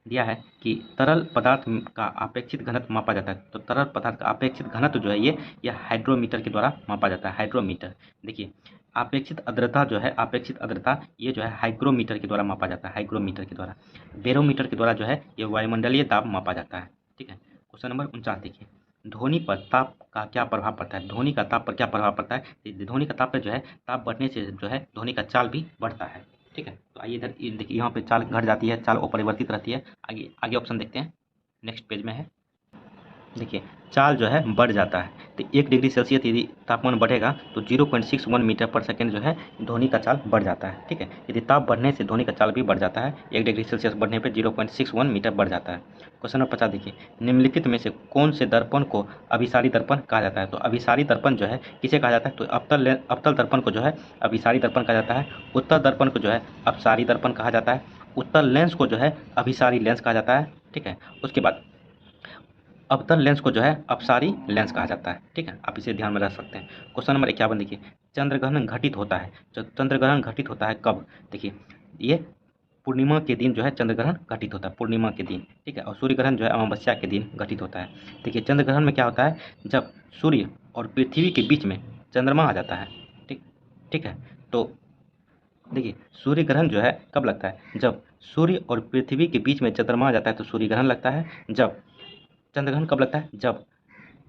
दिया है कि तरल पदार्थ का अपेक्षित घनत्व मापा जाता है। तो तरल पदार्थ का अपेक्षित घनत्व जो है यह हाइड्रोमीटर के द्वारा मापा जाता है, हाइड्रोमीटर। देखिए अपेक्षित आर्द्रता जो है, अपेक्षित आर्द्रता ये जो है हाइग्रोमीटर के द्वारा मापा जाता है, हाइग्रोमीटर के द्वारा। बैरोमीटर के द्वारा जो है ये वायुमंडलीय दाब मापा जाता है। ठीक है, क्वेश्चन नंबर 49 देखिए, ध्वनि पर ताप का क्या प्रभाव पड़ता है? ध्वनि का ताप पर क्या प्रभाव पड़ता है? ध्वनि का ताप पर जो है ताप बढ़ने से जो है ध्वनि का चाल भी बढ़ता है। ठीक है, तो आइए इधर देखिए, यहाँ पे चाल घट जाती है, चाल अपरिवर्तित रहती है। आगे आगे ऑप्शन देखते हैं, नेक्स्ट पेज में है। देखिए चाल जो है बढ़ जाता है, तो 1 डिग्री सेल्सियस यदि तापमान बढ़ेगा तो 0.61 मीटर पर सेकेंड जो है ध्वनि का चाल बढ़ जाता है। ठीक है, यदि ताप बढ़ने से ध्वनि का चाल भी बढ़ जाता है, 1 डिग्री सेल्सियस बढ़ने पे 0.61 मीटर बढ़ जाता है। क्वेश्चन नंबर 50 देखिए, निम्नलिखित में से कौन से दर्पण को अभिसारी दर्पण कहा जाता है? तो अभिसारी दर्पण जो है किसे कहा जाता है? तो अवतल दर्पण को जो है अभिसारी दर्पण कहा जाता है, उत्तल दर्पण को जो है अपसारी दर्पण कहा जाता है, उत्तल लेंस को जो है अभिसारी लेंस कहा जाता है। ठीक है, उसके बाद अवतल लेंस को जो है अपसारी लेंस कहा जाता है। ठीक है, आप इसे ध्यान में रख सकते हैं। क्वेश्चन नंबर 51 देखिए, चंद्रग्रहण घटित होता है। चंद्रग्रहण घटित होता है कब? देखिए ये पूर्णिमा के दिन जो है चंद्रग्रहण घटित होता है, पूर्णिमा के दिन। ठीक है, और सूर्य ग्रहण जो है अमावस्या के दिन घटित होता है। देखिए चंद्रग्रहण में क्या होता है, जब सूर्य और पृथ्वी के बीच में चंद्रमा आ जाता है। ठीक ठीक है, तो देखिए सूर्य ग्रहण जो है कब लगता है? जब सूर्य और पृथ्वी के बीच में चंद्रमा आ जाता है तो सूर्य ग्रहण लगता है। जब चंद्रग्रहण कब लगता है? जब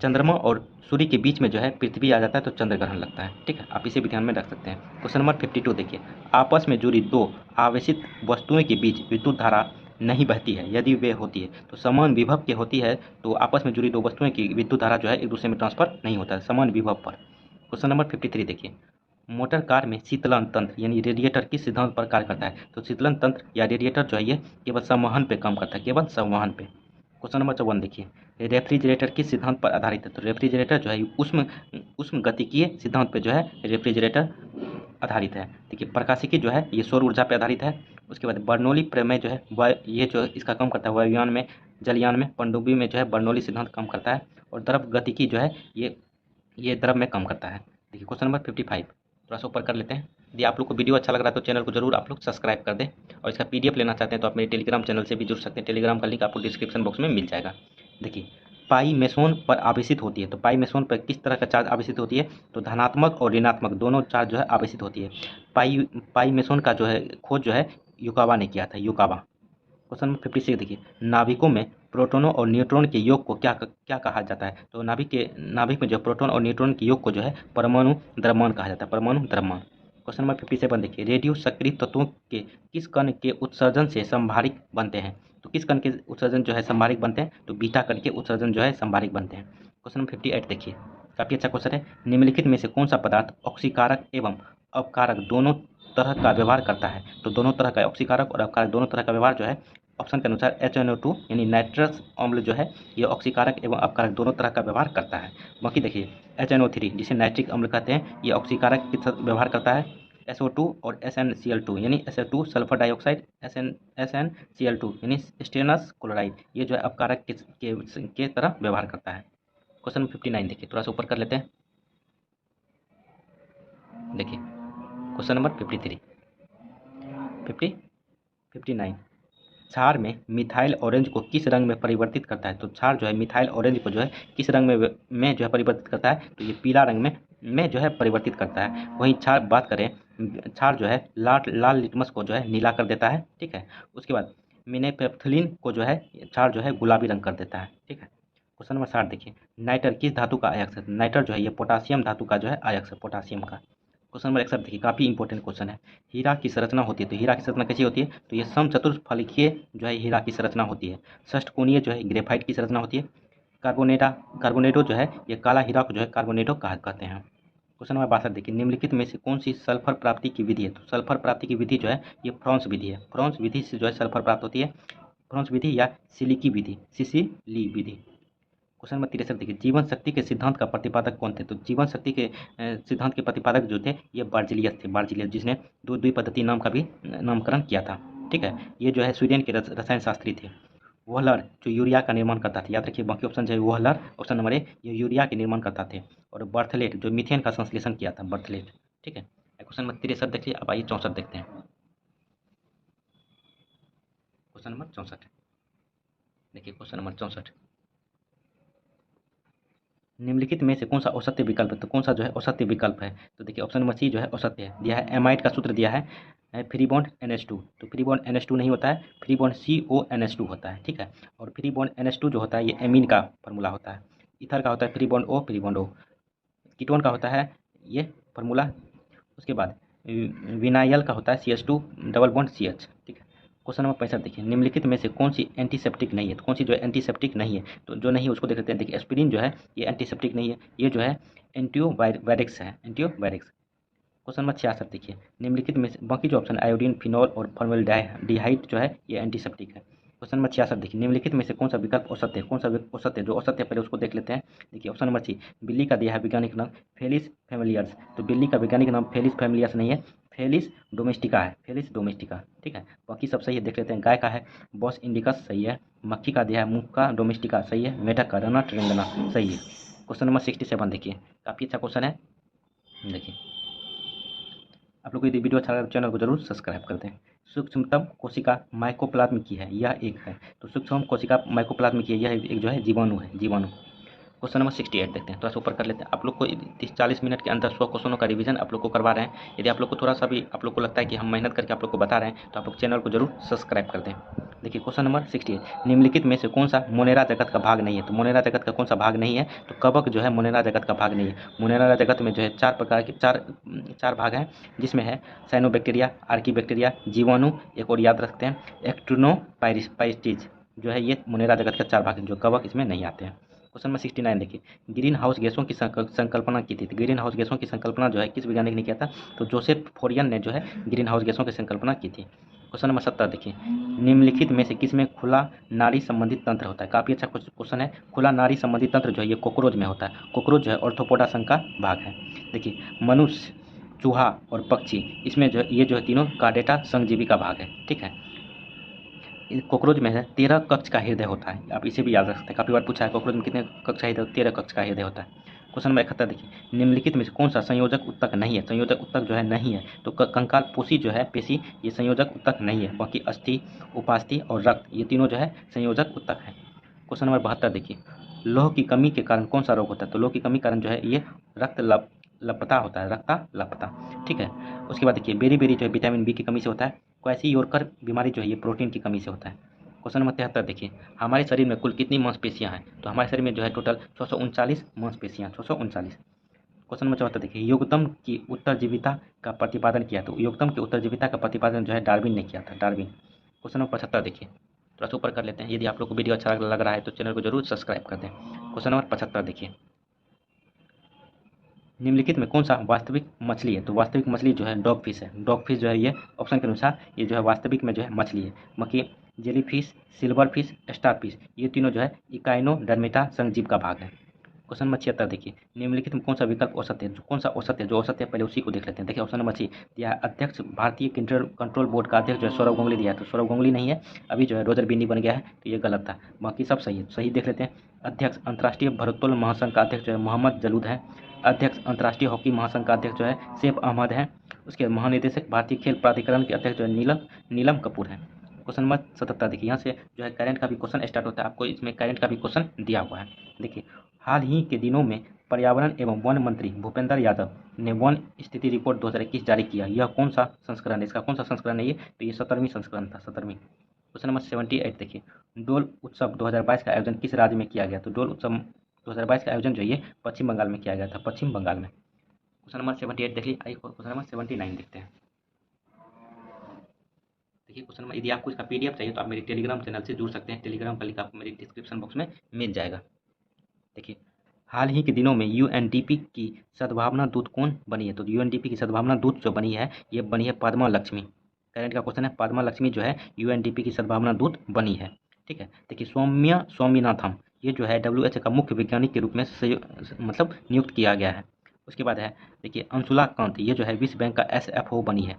चंद्रमा और सूर्य के बीच में जो है पृथ्वी आ जाता है तो चंद्रग्रहण लगता है। ठीक है, आप इसे भी ध्यान में रख सकते हैं। क्वेश्चन नंबर 52 देखिए, आपस में जुड़ी दो आवेशित वस्तुओं के बीच विद्युत धारा नहीं बहती है, यदि वे होती है तो समान विभव की होती है। तो आपस में जुड़ी दो वस्तुओं की विद्युत धारा जो है एक दूसरे में ट्रांसफर नहीं होता है समान विभव पर। क्वेश्चन नंबर 53 देखिए, मोटर कार में शीतलन तंत्र यानी रेडिएटर किस सिद्धांत पर कार्य करता है? तो शीतलन तंत्र या रेडिएटर जो है ये केवल संवहन पे काम करता है, केवल संवहन पे। क्वेश्चन नंबर 54 देखिए, रेफ्रिजरेटर किस सिद्धांत पर आधारित है? तो रेफ्रिजरेटर जो है उष्म गतिकीय सिद्धांत पे जो है रेफ्रिजरेटर आधारित है। देखिए प्रकाशिकी जो है ये सौर ऊर्जा पर आधारित है। उसके बाद बर्नौली प्रमेय जो है ये जो इसका काम करता है वायुयान में, जलयान में, पनडुब्बी में जो है बर्नौली सिद्धांत काम करता है। और द्रव गतिकी जो है ये द्रव में काम करता है। देखिए क्वेश्चन नंबर 55 थोड़ा सा ऊपर कर लेते हैं। यदि आप लोग को वीडियो अच्छा लग रहा है तो चैनल को जरूर आप लोग सब्सक्राइब कर दें, और इसका PDF लेना चाहते हैं तो आप मेरे टेलीग्राम चैनल से भी जुड़ सकते हैं। टेलीग्राम का लिंक आपको डिस्क्रिप्शन बॉक्स में मिल जाएगा। देखिए पाई मेसोन पर आवेशित होती है। तो पाई मेसोन पर किस तरह का चार्ज आवेशित होती है? तो धनात्मक और ऋणात्मक दोनों चार्ज जो है आवेशित होती है। पाई मेसोन का जो है खोज जो है युकावा ने किया था, युकावा। क्वेश्चन नंबर 56 देखिए, नाभिकों में प्रोटोनों और न्यूट्रॉन के योग को क्या कहा जाता है? तो नाभिक में जो प्रोटॉन और न्यूट्रॉन के योग को जो है परमाणु द्रव्यमान कहा जाता है, परमाणु द्रव्यमान। क्वेश्चन नंबर 57 देखिए, रेडियो सक्रिय तत्वों के किस कण के उत्सर्जन से संभारिक बनते हैं? तो किस कण के उत्सर्जन जो है संभारिक बनते हैं? तो बीटा कण के उत्सर्जन जो है संभारिक बनते हैं। क्वेश्चन नंबर 58 देखिए, काफ़ी अच्छा क्वेश्चन है। निम्नलिखित में से कौन सा पदार्थ ऑक्सीकारक एवं अपकारक दोनों तरह का व्यवहार करता है? तो दोनों तरह का ऑक्सीकारक और अपकारक दोनों तरह का व्यवहार जो है ऑप्शन के अनुसार HNO2 यानी नाइट्रस अम्ल जो है ये ऑक्सीकारक एवं अपकारक दोनों तरह का व्यवहार करता है। बाकी देखिए HNO3 जिसे नाइट्रिक अम्ल कहते हैं ये ऑक्सीकारक के साथ व्यवहार करता है। SO2 और SnCl2 यानी SO2 सल्फर डाइऑक्साइड, SnCl2 यानी स्टेनस क्लोराइड ये जो है अपकारक के तरह व्यवहार करता है। क्वेश्चन नंबर 59 देखिए, थोड़ा सा ऊपर कर लेते हैं। देखिए क्वेश्चन नंबर 53 59 क्षार में मिथाइल ऑरेंज को किस रंग में परिवर्तित करता है? तो क्षार जो है मिथाइल ऑरेंज को जो है किस रंग में जो है परिवर्तित करता है? तो ये पीला रंग में जो है परिवर्तित करता है। वहीं क्षार बात करें, क्षार जो है लाल लिटमस को जो है नीला कर देता है, ठीक है। उसके बाद मिनेपेप्थिलीन को जो है क्षार जो है गुलाबी रंग कर देता है, ठीक है। क्वेश्चन नंबर 60 देखिए, नाइटर किस धातु का अयस्क है? नाइटर जो है ये पोटासियम धातु का जो है अयस्क है, पोटासियम का। क्वेश्चन नंबर 61 देखिए, काफ़ी इंपॉर्टेंट क्वेश्चन है। हीरा की संरचना होती है, तो हीरा की संरचना कैसी होती है? तो ये समचतुर्फलकीय जो है हीरा की संरचना होती है। षष्ठकोणीय जो है ग्रेफाइट की संरचना होती है। कार्बोनेटो जो है ये काला हीरा को जो है कार्बोनेटो कहते हैं। क्वेश्चन नंबर 62 देखिए, निम्नलिखित में से कौन सी सल्फर प्राप्ति की विधि है? तो सल्फर प्राप्ति की विधि जो है ये फ्रॉन्स विधि है। फ्रॉन्स विधि से जो है सल्फर प्राप्त होती है। फ्रॉन्स विधि या सिलिकी विधि, सिसिली विधि। क्वेश्चन नंबर 63 देखिए, जीवन शक्ति के सिद्धांत का प्रतिपादक कौन थे? तो जीवन शक्ति के सिद्धांत के प्रतिपादक जो थे ये बार्जिलियस थे। बार्जिलियस जिसने द्विपद्धति नाम का भी नामकरण किया था, ठीक है। ये जो है स्वीडन के रसायन शास्त्री थे। वोहलर जो यूरिया का निर्माण करता था, याद रखिए बाकी ऑप्शन जो है वोहलर, ऑप्शन नंबर ए ये यूरिया के निर्माण करता थे। और बर्थलेट जो मीथेन का संश्लेषण किया था, बर्थलेट, ठीक है। क्वेश्चन नंबर 63 देखिए, अब आइए 64 देखते हैं। क्वेश्चन नंबर 64 देखिए, क्वेश्चन नंबर 64, निम्नलिखित में से कौन सा औसत्य विकल्प है? तो कौन सा जो है औसत्य विकल्प है? तो देखिए ऑप्शन नंबर सी जो है औसत्य है। दिया है एमाइड का सूत्र दिया है फ्री बॉन्ड NH2, तो फ्री बॉन्ड NH2 नहीं होता है, फ्री बॉन्ड CONH2 होता है, ठीक है। और फ्री बॉन्ड NH2 जो होता है ये एमीन का फार्मूला होता है। ईथर का होता है free bond O, free bond O। Ketone का होता है ये फार्मूला। उसके बाद विनाइल का होता है CH2 डबल बॉन्ड CH, ठीक है। क्वेश्चन नंबर 65 देखिए, निम्नलिखित में से कौन सी एंटीसेप्टिक नहीं है? तो कौन सी जो है एंटीसेप्टिक नहीं है? तो जो नहीं है उसको देख लेते हैं। देखिए एस्पिरिन जो है ये एंटीसेप्टिक नहीं है, ये जो है एंटीबायोटिक्स है, एंटीबायोटिक्स। क्वेश्चन नंबर 66 देखिए, निम्नलिखित में से बाकी जो ऑप्शन आयोडीन, फिनॉल और फॉर्मल्डिहाइड जो है ये एंटीसेप्टिक है। क्वेश्चन नंबर 66 देखिए, निम्नलिखित में से कौन सा विकल्प औसत है? कौन सा औसत है? जो औसत है पहले उसको देख लेते हैं। देखिए ऑप्शन नंबर सी, बिल्ली का दिया है वैज्ञानिक नाम फेलिस फैमिलियर्स, तो बिल्ली का वैज्ञानिक नाम फेलिस फैमिलियर्स नहीं है, फेलिस डोमेस्टिका है, फेलिस डोमेस्टिका, ठीक है। बाकी सब सही है, देख लेते हैं। गाय का है बॉस इंडिकस, सही है। मक्खी का दिया है मुक्का डोमेस्टिका, सही है। मेढक का रना ट्रेंगना, सही है। क्वेश्चन नंबर 67 देखिए, काफ़ी अच्छा क्वेश्चन है। देखिए आप लोग को यदि वीडियो अच्छा लगे तो चैनल को जरूर सब्सक्राइब कर दें। सूक्ष्मतम कोशिका माइकोप्लाज्म की है, यह एक है। तो सूक्ष्म कोशिका माइकोप्लाज्म की है, यह एक जो है जीवाणु है, जीवाणु। क्वेश्चन नंबर 68 देखते हैं, थोड़ा सा ऊपर कर लेते हैं। आप लोग को 30-40 मिनट के अंदर 100 क्वेश्चनों का रिवीजन आप लोग को करवा रहे हैं। यदि आप लोग को थोड़ा सा भी आप लोग को लगता है कि हम मेहनत करके आप लोग को बता रहे हैं तो आप लोग चैनल को जरूर सब्सक्राइब कर दें। देखिए क्वेश्चन नंबर 68, निम्नलिखित में से कौन सा मोनेरा जगत का भाग नहीं है? तो मोनेरा जगत का कौन सा भाग नहीं है? तो कवक जो है मोनेरा जगत का भाग नहीं है। मोनेरा जगत में जो है चार प्रकार के चार भाग हैं, जिसमें है साइनोबैक्टीरिया, आर्कीबैक्टीरिया, जीवाणु, एक और याद रखते हैं एक्टिनोपाइस्टिज, जो है ये मोनेरा जगत का चार भाग हैं, जो कवक इसमें नहीं आते हैं। क्वेश्चन नंबर 69 देखिए, ग्रीन हाउस गैसों की संकल्पना की थी। ग्रीन हाउस गैसों की संकल्पना जो है किस वैज्ञानिक ने किया था? तो जोसेफ फोरियन ने जो है ग्रीन हाउस गैसों की संकल्पना की थी। क्वेश्चन नंबर 70 देखिए, निम्नलिखित में से किसमें खुला नाड़ी संबंधित तंत्र होता है? काफ़ी अच्छा क्वेश्चन है। खुला नाड़ी संबंधित तंत्र जो है ये कॉकरोच में होता है। कॉकरोच जो है ऑर्थोपोडा संघ का भाग है। देखिए मनुष्य, चूहा और पक्षी, इसमें जो है ये जो है तीनों कार्डेटा संघजीवी का भाग है, ठीक है। कॉकरोच में है 13 कक्ष का हृदय होता है, आप इसे भी याद रख सकते हैं। काफ़ी बार पूछा है कॉकरोच में कितने कक्ष का हृदय? 13 कक्ष का हृदय होता है। क्वेश्चन नंबर 71 देखिए, निम्नलिखित में से कौन सा संयोजक उत्तक नहीं है? संयोजक उत्तक जो है नहीं है। तो कंकाल पोषी जो है पेशी, ये संयोजक उत्तक नहीं है। बाकी अस्थि, उपास्थि और रक्त, ये तीनों जो है संयोजक उत्तक है। क्वेश्चन नंबर 72 देखिए, लौह की कमी के कारण कौन सा रोग होता है? तो लौह की कमी कारण जो है ये रक्त लपता होता है, रक्ताल्पता, ठीक है। उसके बाद देखिए बेरी जो है विटामिन बी की कमी से होता है। क्वैसी-योरकर बीमारी जो है ये प्रोटीन की कमी से होता है। क्वेश्चन नंबर 73 देखिए, हमारे शरीर में कुल कितनी मांसपेशियां हैं? तो हमारे शरीर में जो है टोटल 639 मांसपेशियां, 639। क्वेश्चन नंबर 74 देखिए, योगतम की उत्तरजीविता का प्रतिपादन किया। तो योगतम की उत्तरजीविता का प्रतिपादन जो है डार्विन ने किया था, डार्विन। क्वेश्चन नंबर 75 देखिए, थोड़ा सा ऊपर कर लेते हैं। यदि आप लोग को वीडियो अच्छा लग रहा है तो चैनल को जरूर सब्सक्राइब कर दें। क्वेश्चन नंबर 75 देखिए, निम्नलिखित में कौन सा वास्तविक मछली है? तो वास्तविक मछली जो है डॉग फिश है। डॉग फिश जो है ये ऑप्शन के अनुसार ये जो है वास्तविक में जो है मछली है। बाकी jelly fish, silver fish, star fish, ये तीनों जो है इकाइनोडर्मेटा संघजीव का भाग है। क्वेश्चन नंबर 76 देखिए, निम्नलिखित में कौन सा विकल्प औसत है? जो कौन सा औसत है? जो औसत है पहले उसी को देख लेते हैं। देखिए ऑप्शन नंबर 6 दिया है, अध्यक्ष भारतीय कंट्रोल बोर्ड का अध्यक्ष जो है सौरभ गांगुली दिया है। तो सौरभ गांगुली नहीं है, अभी जो है रोजर बिन्नी बन गया है, तो ये गलत था। बाकी सब सही है, सही देख लेते हैं। अध्यक्ष अंतर्राष्ट्रीय भारोत्तोलन महासंघ का अध्यक्ष जो है मोहम्मद जलूद है। अध्यक्ष अंतर्राष्ट्रीय हॉकी महासंघ का अध्यक्ष जो है सैफ अहमद है। उसके महानिदेशक भारतीय खेल प्राधिकरण के अध्यक्ष जो है नीलम कपूर है। क्वेश्चन नंबर 77 देखिए, यहाँ से जो है करंट का भी क्वेश्चन स्टार्ट होता है। आपको इसमें करंट का भी क्वेश्चन दिया हुआ है। देखिए, हाल ही के दिनों में पर्यावरण एवं वन मंत्री भूपेंद्र यादव ने वन स्थिति रिपोर्ट 2021 जारी किया। यह कौन सा संस्करण है? इसका कौन सा संस्करण है ये? तो ये 17वीं संस्करण था, 17वीं। क्वेश्चन नंबर 78 देखिए, डोल उत्सव 2022 का आयोजन किस राज्य में किया गया? तो डोल उत्सव 2022 का आयोजन जो ये पश्चिम बंगाल में किया गया था, पश्चिम बंगाल में। क्वेश्चन नंबर 78 देखिए। आइए क्वेश्चन नंबर 79 देखते हैं। देखिए क्वेश्चन नंबर, यदि आपको इसका पीडीएफ चाहिए तो आप मेरे टेलीग्राम चैनल से जुड़ सकते हैं। टेलीग्राम का लिंक आपको मेरी डिस्क्रिप्शन बॉक्स में मिल जाएगा। देखिए, हाल ही के दिनों में यूएनडीपी की सद्भावना दूत कौन बनी है? तो यूएनडीपी की सद्भावना दूत जो बनी है ये बनी है पद्मा लक्ष्मी। करंट का क्वेश्चन है, पद्मा लक्ष्मी जो है यूएनडीपी की सद्भावना दूत बनी है। ठीक है। देखिए, सौम्या स्वामीनाथन ये जो है डब्ल्यूएच का मुख्य वैज्ञानिक के रूप में मतलब नियुक्त किया गया है। उसके बाद है देखिए अंशुला कांत, ये जो है विश्व बैंक का एसएफओ बनी है।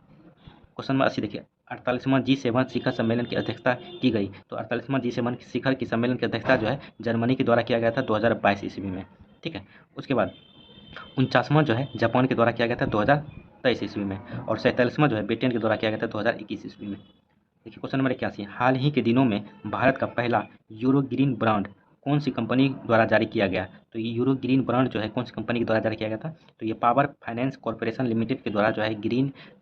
क्वेश्चन नंबर 80 देखिए, 48वां G7 शिखर सम्मेलन की अध्यक्षता की गई। तो 48वां G7 शिखर की सम्मेलन की अध्यक्षता जो है जर्मनी के द्वारा किया गया था 2022 ईस्वी में। ठीक है। उसके बाद 49वां जो है जापान के द्वारा किया गया था 2023 ईस्वी में। और 47वां जो है ब्रिटेन के द्वारा किया गया था 2021 ईस्वी में। देखिए क्वेश्चन नंबर 81, हाल ही के दिनों में भारत का पहला यूरो ग्रीन ब्रांड कौन सी कंपनी द्वारा जारी किया गया? तो ये यूरो ग्रीन ब्रांड जो है कौन सी कंपनी के द्वारा जारी किया गया था? तो ये पावर फाइनेंस कॉर्पोरेशन लिमिटेड के द्वारा जो है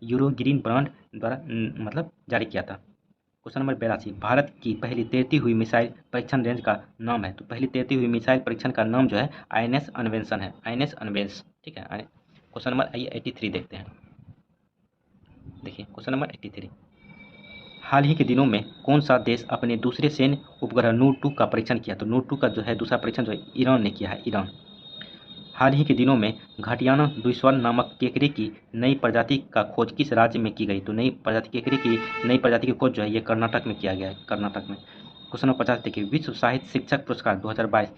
यूरो ग्रीन ब्रांड द्वारा मतलब जारी किया था। क्वेश्चन नंबर 82, भारत की पहली तैरती हुई मिसाइल परीक्षण रेंज का नाम है। तो पहली तैरती हुई मिसाइल परीक्षण का नाम जो है आईएनएस अन्वेषण है, आईएनएस अन्वेष। ठीक है। क्वेश्चन नंबर 83 देखते हैं। देखिए क्वेश्चन नंबर 83, हाल ही के दिनों में कौन सा देश अपने दूसरे सैन्य उपग्रह नूर 2 का परीक्षण किया? तो नूर 2 का जो है दूसरा परीक्षण जो है ईरान ने किया है, ईरान। हाल ही के दिनों में घाटियाना द्विस्वर्ण नामक केकड़े की नई प्रजाति का खोज किस राज्य में की गई? तो नई प्रजाति केकड़े की नई प्रजाति की खोज जो है ये कर्नाटक में किया गया है, कर्नाटक में। क्वेश्चन नंबर 50 देखिए, विश्व साहित्य शिक्षक पुरस्कार 2022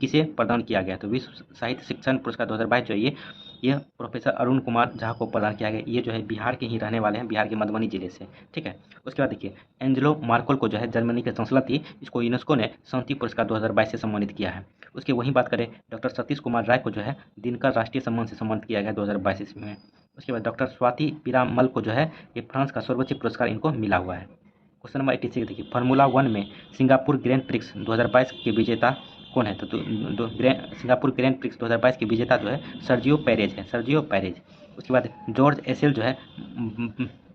किसे प्रदान किया गया? तो विश्व साहित्य शिक्षण पुरस्कार 2022 जो है ये प्रोफेसर अरुण कुमार झा को प्रदान किया गया। ये जो है बिहार के ही रहने वाले हैं, बिहार के मधुबनी जिले से। ठीक है। उसके बाद देखिए, एंजेलो मार्कोल को जो है जर्मनी के चांसलर थी, इसको यूनेस्को ने शांति पुरस्कार 2022 से सम्मानित किया है। उसके वहीं बात करें, डॉक्टर सतीश कुमार राय को जो है दिनकर राष्ट्रीय सम्मान से सम्मानित किया गया 2022 ईस्वी में। उसके बाद डॉक्टर स्वाति पीरामल को जो है ये फ्रांस का सर्वोच्च पुरस्कार इनको मिला हुआ है। क्वेश्चन नंबर 86 देखिए, फार्मूला 1 में सिंगापुर ग्रैंड प्रिक्स 2022 के विजेता कौन है? तो सिंगापुर ग्रैंड प्रिक्स 2022 के विजेता जो है सर्जियो पेरेज है, सर्जियो पेरेज। उसके बाद जॉर्ज एसेल जो है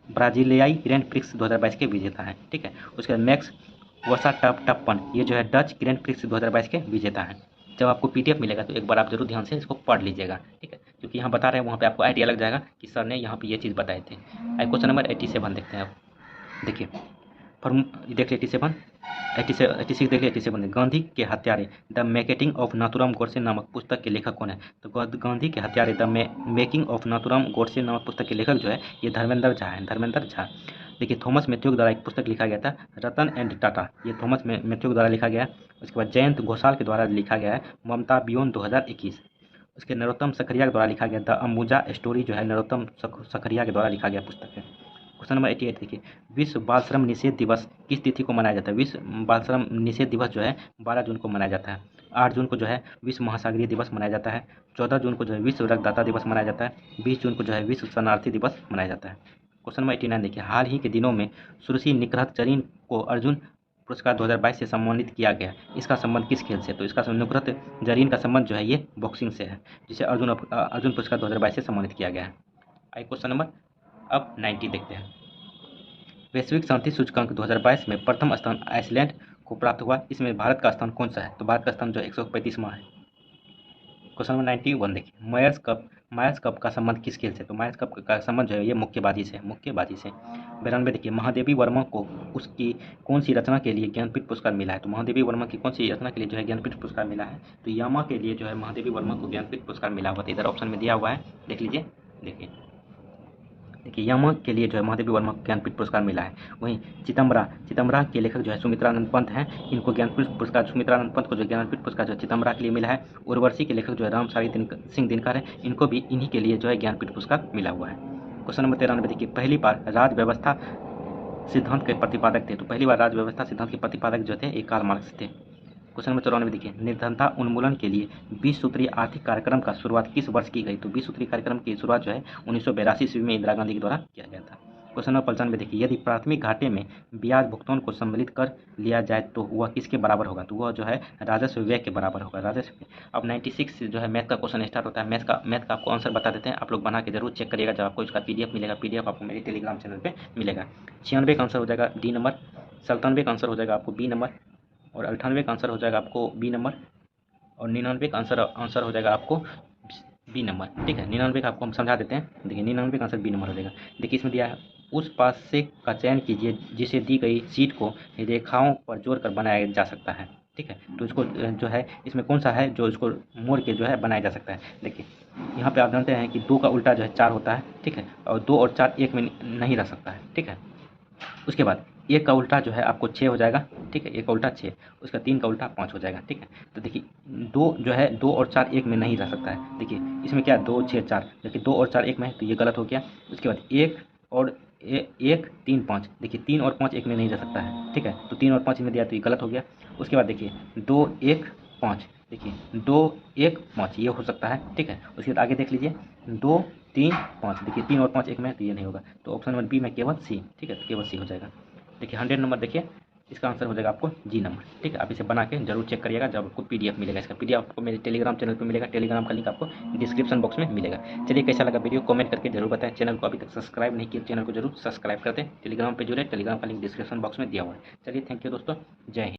ब्राजीलियाई ग्रैंड प्रिक्स 2022 के विजेता है। ठीक है। उसके बाद मैक्स वर्स्टाप्पन ये जो है डच ग्रैंड प्रिक्स 2022 के विजेता हैं। जब आपको पीडीएफ मिलेगा तो एक बार आप जरूर ध्यान से इसको पढ़ लीजिएगा। ठीक है। क्योंकि यहाँ बता रहे हैं वहाँ पे आपको आइडिया लग जाएगा कि सर ने यहाँ पे ये चीज़ बताए थे। क्वेश्चन नंबर 87 देखते हैं आप। देखिए देख लीजिए 86 देख लीजिए। 87 गांधी के हत्यारे the making of Nathuram Godse नामक पुस्तक के लेखक कौन है? तो गांधी के हत्यारे the making of Nathuram Godse नामक पुस्तक के लेखक जो है ये धर्मेंद्र झा है, धर्मेंद्र झा। देखिए थॉमस मैथ्यू द्वारा एक पुस्तक लिखा गया था रतन एंड टाटा, ये थॉमस मैथ्यू द्वारा लिखा गया है। उसके बाद जयंत घोषाल के द्वारा लिखा गया है ममता बियोन 2021। उसके नरोत्तम सखरिया के द्वारा लिखा गया द अंबुजा स्टोरी जो है नरोत्तम सखरिया के द्वारा लिखा गया पुस्तक है। क्वेश्चन नंबर 88 देखिए, विश्व बाल श्रम निषेध दिवस किस तिथि को मनाया जाता है? विश्व बाल श्रम निषेध दिवस जो है 12 जून को मनाया जाता है। 8 जून को जो है विश्व महासागरीय दिवस मनाया जाता है। 14 जून को जो है विश्व रक्तदाता दिवस मनाया जाता है। 20 जून को जो है विश्व शरणार्थी दिवस मनाया जाता है। क्वेश्चन नंबर 89 देखिए, हाल ही के दिनों में सुश्री निकहत जरीन को अर्जुन पुरस्कार 2022 से सम्मानित किया गया। इसका संबंध किस खेल से? तो इसका निकहत जरीन का संबंध जो है ये बॉक्सिंग से है, जिसे अर्जुन पुरस्कार 2022 से सम्मानित किया गया है। आइए क्वेश्चन नंबर अब 90 देखते हैं। वैश्विक शांति सूचकांक 2022 में प्रथम स्थान आइसलैंड को प्राप्त हुआ। इसमें भारत का स्थान कौन सा है? तो भारत का स्थान जो 135वां है। क्वेश्चन नंबर 91 देखिए, मायर्स कप का संबंध किस खेल से? तो मायर्स कप का संबंध जो है ये मुक्केबाजी से। 92 देखिए, महादेवी वर्मा को उसकी कौन सी रचना के लिए ज्ञानपीठ पुरस्कार मिला है? तो महादेवी वर्मा की कौन सी रचना के लिए जो है ज्ञानपीठ पुरस्कार मिला है? तो यामा के लिए जो है महादेवी वर्मा को ज्ञानपीठ पुरस्कार मिला हुआ था। इधर ऑप्शन में दिया हुआ है, देख लीजिए। देखिए यामा के लिए जो है महादेवी वर्मा को ज्ञानपीठ पुरस्कार मिला है। वहीं चितम्बरा के लेखक जो है सुमित्रानंद पंत हैं, इनको ज्ञानपीठ पुरस्कार, सुमित्रानंद पंत को जो ज्ञानपीठ पुरस्कार जो है चितम्बरा के लिए मिला है। उर्वशी के लेखक जो है रामसारी सिंह दिनकर है, इनको भी इन्हीं के लिए जो है ज्ञानपीठ पुरस्कार मिला हुआ है। क्वेश्चन नंबर 93 देखिए, पहली बार राज व्यवस्था सिद्धांत के प्रतिपादक थे? तो पहली बार राज व्यवस्था सिद्धांत के प्रतिपादक जो थे ये कार्ल मार्क्स थे। क्वेश्चन नंबर 94 देखिए, निर्धनता उन्मूलन के लिए 20 सूत्रीय आर्थिक कार्यक्रम का शुरुआत किस वर्ष की गई? तो 20 सूत्रीय कार्यक्रम की शुरुआत जो है 1982 ईस्वी में इंदिरा गांधी के द्वारा किया गया था। क्वेश्चन नंबर 95 देखिए, यदि प्राथमिक घाटे में ब्याज भुगतान को सम्मिलित कर लिया जाए तो वह किसके बराबर होगा? तो वह जो है राजस्व व्यय के बराबर होगा। राजस्व। अब 96 से जो है मैथ का क्वेश्चन स्टार्ट होता है। मैथ का आपको आंसर बता देते हैं, आप लोग बना के जरूर चेक करिएगा। जब आपको इसका PDF मिलेगा, PDF आपको मेरे टेलीग्राम चैनल पर मिलेगा। 96 का आंसर हो जाएगा D नंबर, 97 का आंसर हो जाएगा आपको B नंबर, और 98 का आंसर हो जाएगा आपको B नंबर, और 99 का आंसर हो जाएगा आपको B नंबर। ठीक है, 99 का आपको हम समझा देते हैं। देखिए 99 का आंसर B नंबर हो जाएगा। देखिए इसमें दिया है, उस पासे का चयन कीजिए जिसे दी गई सीट को रेखाओं पर जोड़कर बनाया जा सकता है। ठीक है, तो इसको जो है इसमें कौन सा है जो इसको मोड़ के जो है बनाया जा सकता है? देखिए यहाँ पे आप जानते हैं कि 2 का उल्टा जो है 4 होता है। ठीक है, और 2 और 4 एक में नहीं रह सकता है। ठीक है, उसके बाद 1 का उल्टा जो है आपको 6 हो जाएगा। ठीक है, 1 का उल्टा 6, उसका 3 का उल्टा 5 हो जाएगा। ठीक है, तो देखिए 2 जो है 2 और 4 एक में नहीं रह सकता है। देखिए इसमें क्या है 2 6 4, देखिए 2 और 4 एक में है तो ये गलत हो गया। उसके बाद 1 और 1 3 5, देखिए 3 और 5 एक में नहीं रह सकता है। ठीक है, तो 3 और 5 इनमें दिया तो ये गलत हो गया। उसके बाद देखिए 2 1 5, देखिए 2 1 5 ये हो सकता है। ठीक है, उसके बाद आगे देख लीजिए 2 3 5, देखिए 3 और 5 एक में है तो ये नहीं होगा। तो ऑप्शन नंबर B में केवल C। ठीक है, तो केवल C हो जाएगा। देखिए 100 नंबर, देखिए इसका आंसर हो जाएगा आपको G नंबर। ठीक है, आप इसे बना के जरूर चेक करिएगा। जब आपको PDF मिलेगा, इसका PDF आपको मेरे टेलीग्राम चैनल पर मिलेगा। टेलीग्राम का लिंक आपको डिस्क्रिप्शन बॉक्स में मिलेगा। चलिए कैसा लगा वीडियो कमेंट करके जरूर बताएं। चैनल को अभी तक सब्सक्राइब नहीं किया, चैनल को जरूर सब्सक्राइब कर दें। टेलीग्राम पर जुड़े, टेलीग्राम का लिंक डिस्क्रिप्शन बॉक्स में दिया हुआ है। चलिए थैंक यू दोस्तों, जय हिंद।